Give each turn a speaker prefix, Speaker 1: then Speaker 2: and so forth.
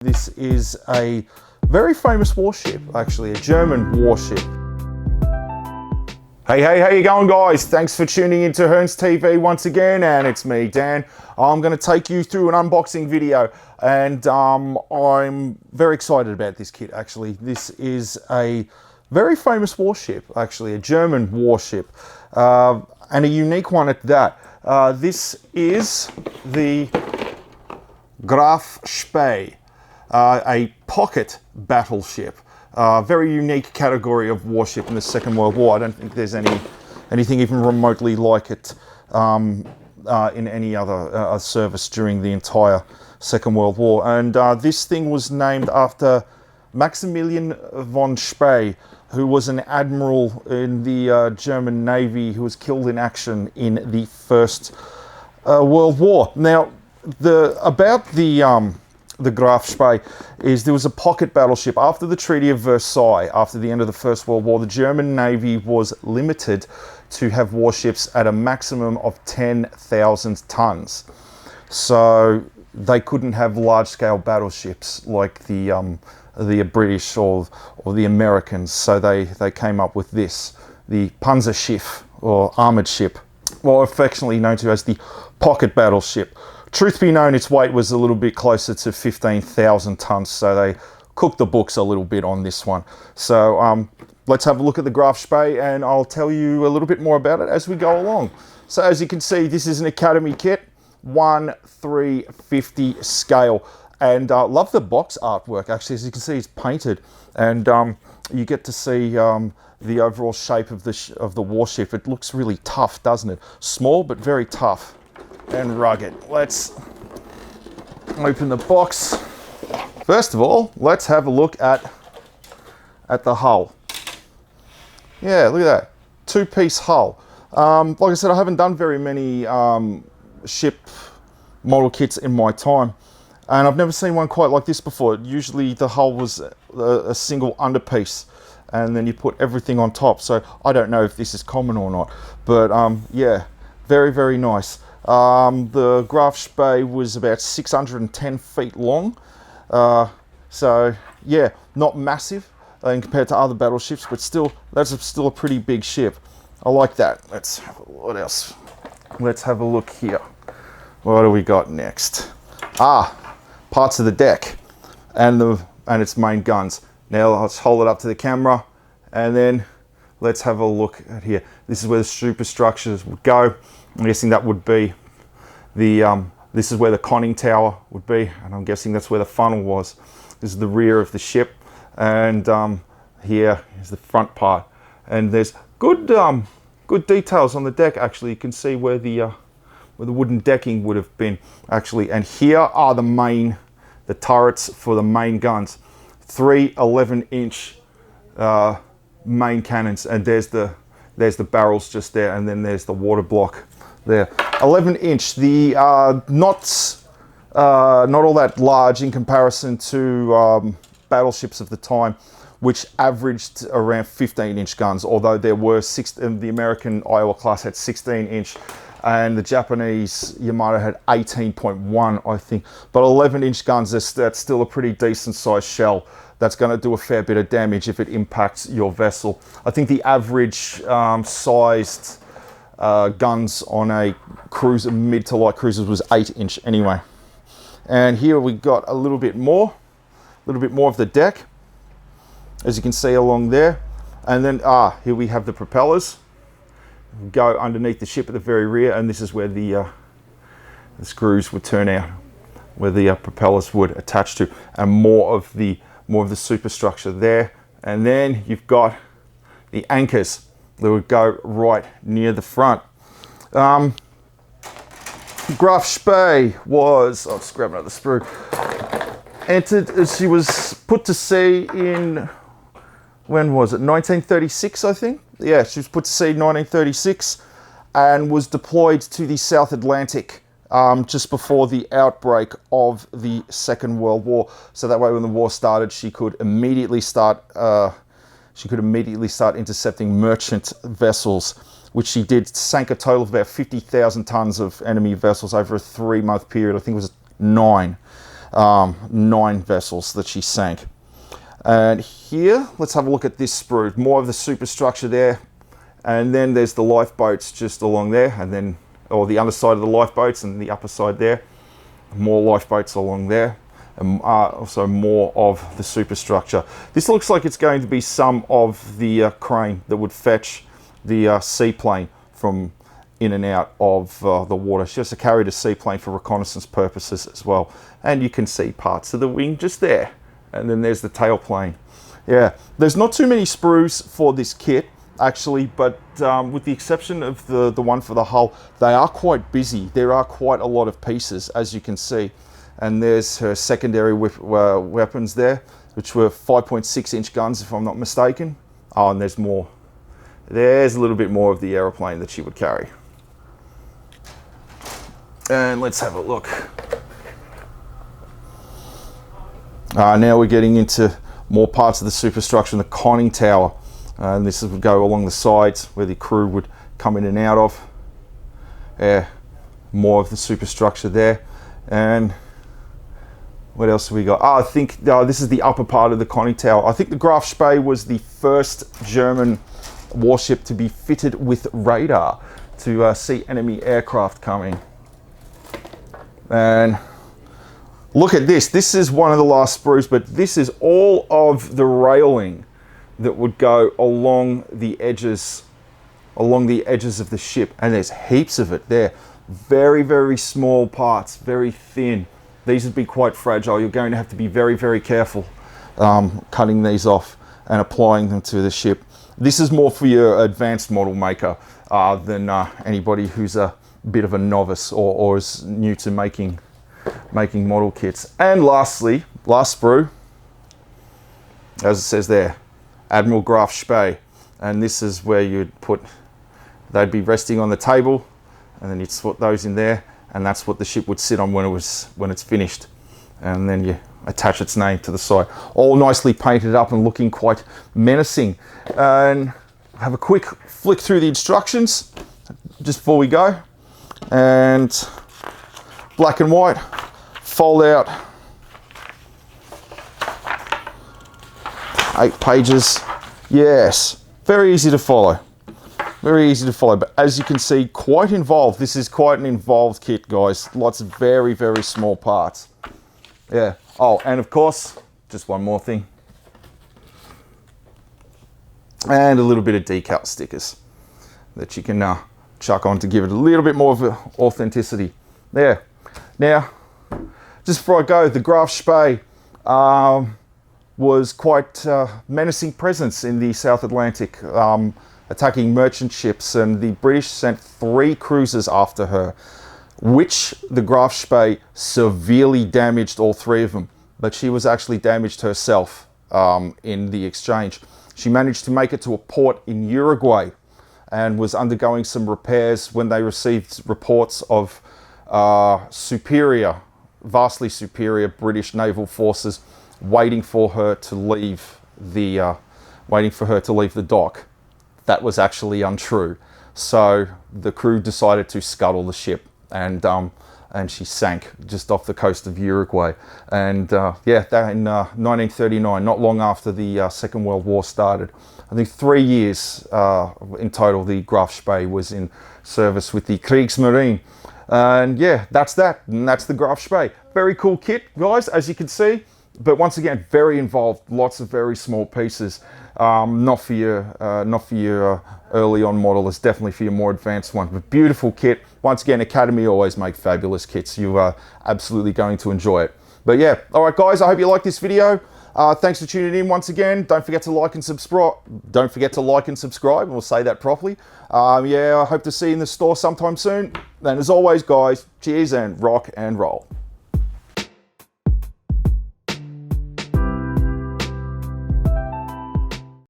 Speaker 1: This is a very famous warship, actually, a German warship. Hey, how you going, guys? Thanks for tuning into Hearns TV once again, and it's me, Dan. I'm going to take you through an unboxing video, and I'm very excited about this kit, actually. This is a very famous warship, actually, a German warship, and a unique one at that. This is the Graf Spee. A pocket battleship, very unique category of warship in the Second World War. I don't think there's anything even remotely like it in any other service during the entire Second World War. And this thing was named after Maximilian von Spee, who was an admiral in the German Navy who was killed in action in the First World War. Now, the Graf Spee is there was a pocket battleship. After the Treaty of Versailles, after the end of the First World War, the German Navy was limited to have warships at a maximum of 10,000 tons. So they couldn't have large-scale battleships like the British or the Americans. So they came up with this, the Panzerschiff, or armored ship, or affectionately known to as the pocket battleship. Truth be known, its weight was a little bit closer to 15,000 tons, so they cooked the books a little bit on this one. So let's have a look at the Graf Spee, and I'll tell you a little bit more about it as we go along. So as you can see, this is an Academy kit, 1/350 scale, and love the box artwork. Actually, as you can see, it's painted, and you get to see the overall shape of the warship. It looks really tough, doesn't it? Small but very tough and rugged. Let's open the box. First of all, let's have a look at the hull. Yeah, look at that, two-piece hull. Like I said, I haven't done very many ship model kits in my time, and I've never seen one quite like this before. Usually the hull was a single underpiece, and then you put everything on top. So I don't know if this is common or not, but yeah, very, very nice. The Graf Spee was about 610 feet long, so yeah, not massive in compared to other battleships, but still, that's still a pretty big ship. I like that. Let's have what else? Let's have a look here. What do we got next? Parts of the deck and its main guns. Now let's hold it up to the camera, and then let's have a look at here. This is where the superstructures would go. I'm guessing that would be this is where the conning tower would be, and I'm guessing that's where the funnel was. This is the rear of the ship, and here is the front part. And there's good details on the deck. Actually, you can see where the wooden decking would have been actually. And here are the turrets for the main guns. 3 11-inch main cannons, and there's the barrels just there, and then there's the water block there. 11-inch, the not all that large in comparison to battleships of the time, which averaged around 15-inch guns, although there were the American Iowa class had 16-inch, and the Japanese Yamato had 18.1, I think. But 11-inch guns, that's still a pretty decent sized shell. That's going to do a fair bit of damage if it impacts your vessel. I think the average sized guns on a cruiser, mid to light cruisers, was 8-inch anyway. And here we got a little bit more of the deck, as you can see along there. And then here we have the propellers. Go underneath the ship at the very rear, and this is where the screws would turn out, where the propellers would attach to, and more of the superstructure there. And then you've got the anchors that would go right near the front. Graf Spee was, I'll just grab another sprue, she was put to sea in, when was it, 1936, I think? Yeah, she was put to sea in 1936 and was deployed to the South Atlantic just before the outbreak of the Second World War. So that way when the war started, she could immediately start intercepting merchant vessels, which she did. Sank a total of about 50,000 tons of enemy vessels over a 3-month period. I think it was 9. 9 vessels that she sank. And here, let's have a look at this sprue. More of the superstructure there. And then there's the lifeboats just along there, and then, or the underside of the lifeboats and the upper side there. More lifeboats along there, and also more of the superstructure. This looks like it's going to be some of the crane that would fetch the seaplane from in and out of the water. She has to carry the seaplane for reconnaissance purposes as well. And you can see parts of the wing just there. And then there's the tailplane. Yeah, there's not too many sprues for this kit, actually, but with the exception of the one for the hull, they are quite busy. There are quite a lot of pieces, as you can see. And there's her secondary weapons there, which were 5.6-inch guns, if I'm not mistaken. Oh, and there's more. There's a little bit more of the aeroplane that she would carry. And let's have a look. Now we're getting into more parts of the superstructure and the conning tower. And this would go along the sides where the crew would come in and out of. Yeah, more of the superstructure there. And what else have we got? I think this is the upper part of the conning tower. I think the Graf Spee was the first German warship to be fitted with radar to see enemy aircraft coming. And look at this. This is one of the last sprues, but this is all of the railing that would go along the edges of the ship. And there's heaps of it there. Very, very small parts, very thin. These would be quite fragile. You're going to have to be very, very careful cutting these off and applying them to the ship. This is more for your advanced model maker than anybody who's a bit of a novice or is new to making model kits. And lastly, last sprue, as it says there, Admiral Graf Spee. And this is where they'd be resting on the table, and then you'd slot those in there, and that's what the ship would sit on when it's finished. And then you attach its name to the side. All nicely painted up and looking quite menacing. And have a quick flick through the instructions just before we go. And black and white, fold out, 8 pages. Yes, very easy to follow. Very easy to follow, but as you can see, quite involved. This is quite an involved kit, guys. Lots of very, very small parts. Yeah. Oh, and of course, just one more thing. And a little bit of decal stickers that you can chuck on to give it a little bit more of authenticity. There. Now, just before I go, the Graf Spee was quite menacing presence in the South Atlantic, attacking merchant ships, and the British sent 3 cruisers after her, which the Graf Spee severely damaged all 3 of them, but she was actually damaged herself in the exchange. She managed to make it to a port in Uruguay and was undergoing some repairs when they received reports of vastly superior British naval forces waiting for her to leave the dock. That was actually untrue. So the crew decided to scuttle the ship, and she sank just off the coast of Uruguay. And yeah, that in 1939, not long after the Second World War started. I think 3 years in total the Graf Spee was in service with the Kriegsmarine. And yeah, that's that. And that's the Graf Spee. Very cool kit, guys, as you can see. But once again, very involved. Lots of very small pieces. Not for your early on model. It's definitely for your more advanced one. But beautiful kit. Once again, Academy always make fabulous kits. You are absolutely going to enjoy it. But yeah, all right, guys. I hope you like this video. Thanks for tuning in once again. Don't forget to like and subscribe. Don't forget to like and subscribe. We'll say that properly. Yeah, I hope to see you in the store sometime soon. And as always, guys, cheers and rock and roll.